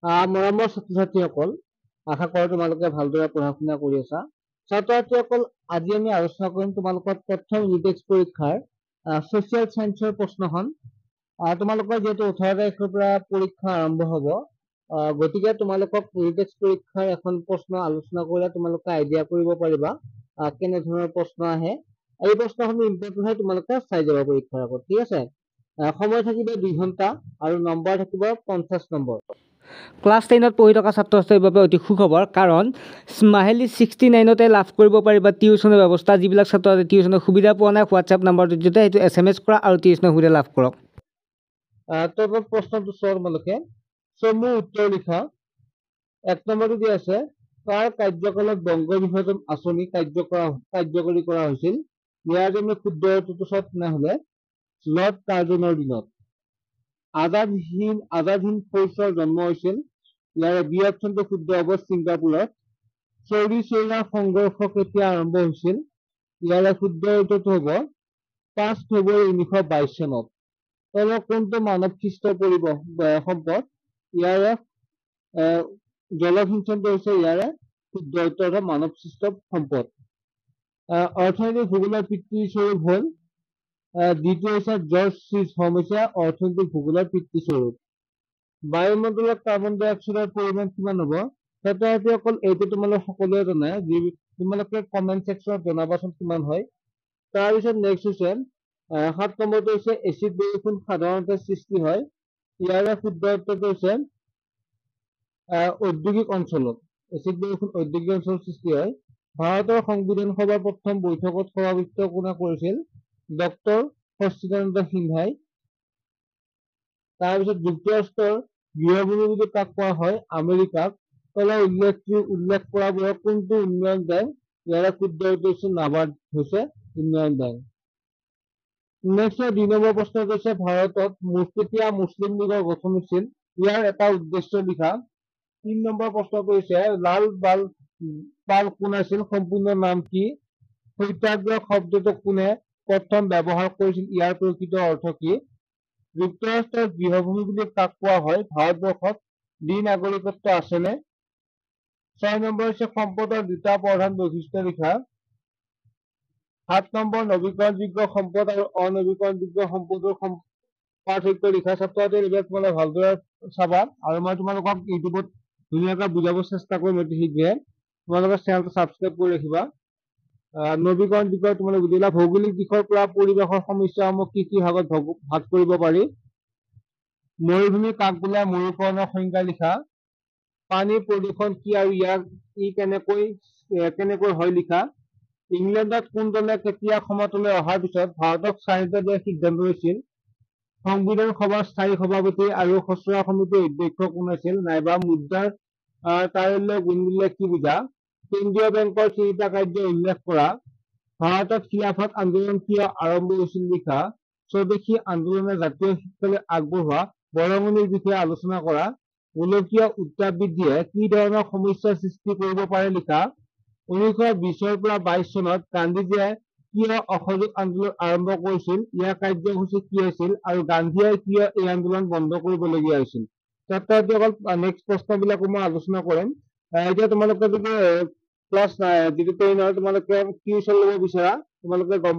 মৰমৰ ছাত্ৰ-ছাত্ৰীসকল, আশা কৰোঁ তোমালোকে ভালদৰে পঢ়া শুনা কৰি আছা। ছাত্ৰ-ছাত্ৰীসকল, আজি আমি আলোচনা কৰিম তোমালোকৰ প্ৰথম ইউনিট টেষ্ট পৰীক্ষাৰ ছচিয়েল চায়েন্সৰ প্ৰশ্নখন। তোমালোকৰ যিহেতু 18 তাৰিখৰ পৰা পৰীক্ষা আৰম্ভ হ'ব, গতিকে তোমালোকক ইউনিট টেষ্ট পৰীক্ষাৰ এখন প্ৰশ্ন আলোচনা কৰিলে তোমালোকে আইডিয়া কৰিব পাৰিবা কেনেধৰণৰ প্ৰশ্ন আহে। এই প্ৰশ্নসমূহ ইম্পৰ্টেণ্ট হয়, তোমালোকে চাই যাবা পৰীক্ষাৰ আগত, ঠিক আছে। সময় থাকিব 2 ঘণ্টা আৰু নম্বৰ থাকিব 50 নম্বৰ। ক্লাছ 10ত পঢ়ি থকা ছাত্ৰ ছাত্ৰীৰ বাবে অতি সুখবৰ, কাৰণ মাহিলী 69তে লাভ কৰিব পাৰিবা টিউচনৰ ব্যৱস্থা। যিবিলাক ছাত্ৰ ছাত্ৰী টিউচনৰ সুবিধা পোৱা নাই, হোৱাটছএপ নাম্বাৰটোৰ জৰিয়তে সেইটো SMS কৰা আৰু টিউচনৰ সুবিধা লাভ কৰক। প্ৰশ্নটো চোৱা তোমালোকে, মোৰ উত্তৰ লিখা। 1 নম্বৰটো দি আছে, কাৰ কাৰ্যকালত বংগ বিভাজন আঁচনি কাৰ্যকৰী কৰা হৈছিল? ইয়াৰ জন্য শুদ্ধ উত্তৰটো চোৱা তেনেহ'লে লৰ্ড কাৰ্জনৰ দিনত। আজাদ হিন্দ ফ'ৰ্চৰ জন্ম হৈছিল, ইয়াৰে বি অপশ্যনটো শুদ্ধ হ'ব ছিংগাপুৰত। চৌৰি চৌৰা সংঘৰ্ষ কেতিয়া আৰম্ভ হৈছিল? ইয়াৰে শুদ্ধ উত্তৰটো হ'ব 5 ফেব্ৰুৱাৰী 1922 চনত। কোনটো মানৱ সৃষ্ট সম্পদ? ইয়াৰে জলসিঞ্চনটো হৈছে ইয়াৰে শুদ্ধ উত্তৰ মানৱ সৃষ্ট সম্পদ। অৰ্থনৈতিক ভূগোলৰ পিতৃস্বৰূপ হ'ল, দ্বিতীয় হৈছে জৰ্জ চিজ হোম হৈছে অৰ্থনৈতিক ভূগোলৰ পিতৃস্বৰূপ। বায়ুমণ্ডলত কাৰ্বন ডাই অক্সাইডৰ পৰিমাণ কিমান হ'ব? ছাত্ৰ-ছাত্ৰীসকল, এইটো তোমালোক সকলোৱে জানে, তোমালোকে কমেণ্ট ছেকশ্যনত জনাবাচোন কিমান হয়। তাৰপিছত নেক্সট হৈছে 7 নম্বৰটো হৈছে এচিড বৰষুণ সাধাৰণতে সৃষ্টি হয়। ইয়াৰে শুদ্ধ উত্তৰটো হৈছে ঔদ্যোগিক অঞ্চলত। এচিড বৰষুণ ঔদ্যোগিক অঞ্চলত সৃষ্টি হয়। ভাৰতৰ সংবিধান সভাৰ প্ৰথম বৈঠকত সভাপতিত্ব কোনে কৰিছিল? ডক্টৰ সচ্চিদানন্দ সিনহাই। তাৰপিছত যুক্তৰাষ্ট্ৰৰ গৃহভূমি বুলি কাক কোৱা হয়? আমেৰিকাক। তলৰ উল্লেখ কৰাবোৰৰ কোনটো উন্নয়ন বেংক? ইয়াৰে শুদ্ধ উত্তৰ হৈছে নাবাৰ্ড হৈছে উন্নয়ন বেংক। নেক্সট 2 নম্বৰ প্ৰশ্ন হৈছে, ভাৰতত কেতিয়া মুছলিম লীগৰ গঠন হৈছিল? ইয়াৰ এটা উদ্দেশ্য লিখা। 3 নম্বৰ প্ৰশ্নটো হৈছে, লাল পাল কোন আছিল? সম্পূৰ্ণ নাম কি? সত্যাগ্ৰহ শব্দটো কোনে প্ৰথম ব্যৱহাৰ কৰিছিল? ইয়াৰ প্ৰকৃত অৰ্থ কি? যুক্তৰাষ্ট্ৰৰ গৃহভূমি বুলি কাক কোৱা হয়? ভাৰতবৰ্ষত দ্বি নাগৰিকত্ব আছেনে? 6 নম্বৰ হৈছে, সম্পদৰ 2টা প্ৰধান বৈশিষ্ট্য লিখা। 7 নম্বৰ, নৱীকৰণযোগ্য সম্পদ আৰু অনৱীকৰণযোগ্য সম্পদৰ পাৰ্থক্য লিখা। ছাত্ৰ-ছাত্ৰীৰ এইবিলাক তোমালোকে ভালদৰে চাবা, আৰু মই তোমালোকক ইউটিউবত ধুনীয়াকৈ বুজাব চেষ্টা কৰিম অতি শীঘ্ৰে। তোমালোকে চেনেলটো ছাবস্ক্ৰাইব কৰি ৰাখিবা। নৱীকৰণ বিষয়ে তোমালোকে বুজিলা। ভৌগোলিক দিশৰ পৰা পৰিৱেশৰ সমস্যাসমূহ কি কি ভাগত ভাগ কৰিব পাৰি? মৰুভূমি কাক বোলে? মৰুকৰণৰ সংজ্ঞা লিখা। পানী প্ৰদূষণ কি আৰু ই কেনেকৈ হয় লিখা। ইংলেণ্ডত কোন দলে কেতিয়া ক্ষমতালৈ অহাৰ পিছত ভাৰতক স্বাধীনতা দিয়াৰ সিদ্ধান্ত লৈছিল? সংবিধান সভাৰ স্থায়ী সভাপতি আৰু খচৰা সমিতিৰ অধ্যক্ষ কোন আছিল? নাইবা মুদ্ৰাৰ তাৰল্য গুণ বুলিলে কি বুজা? কেন্দ্ৰীয় বেংকৰ 3টা কাৰ্য উল্লেখ কৰা। ভাৰতত খিলাফত আন্দোলন কিয় আৰম্ভ হৈছিল লিখা। স্বদেশী আন্দোলনে জাতীয় শিক্ষালৈ আগবঢ়োৱা বৰঙণিৰ বিষয়ে আলোচনা কৰা। গোলকীয় উত্তাপ বৃদ্ধিয়ে কি ধৰণৰ সমস্যাৰ সৃষ্টি কৰিব পাৰে লিখা। 1920 পৰা 22 চনত গান্ধীজীয়ে কিয় অসহযোগ আন্দোলন আৰম্ভ কৰিছিল? ইয়াৰ কাৰ্যসূচী কি আছিল আৰু গান্ধীয়ে কিয় এই আন্দোলন বন্ধ কৰিবলগীয়া হৈছিল? ছাত্ৰ-ছাত্ৰীসকল, নেক্সট প্ৰশ্নবিলাকো মই আলোচনা কৰিম। এতিয়া তোমালোকে যদি ক্লাছ 10 তোমালোকে টিউচন ল'ব বিচাৰা, তোমালোকে গম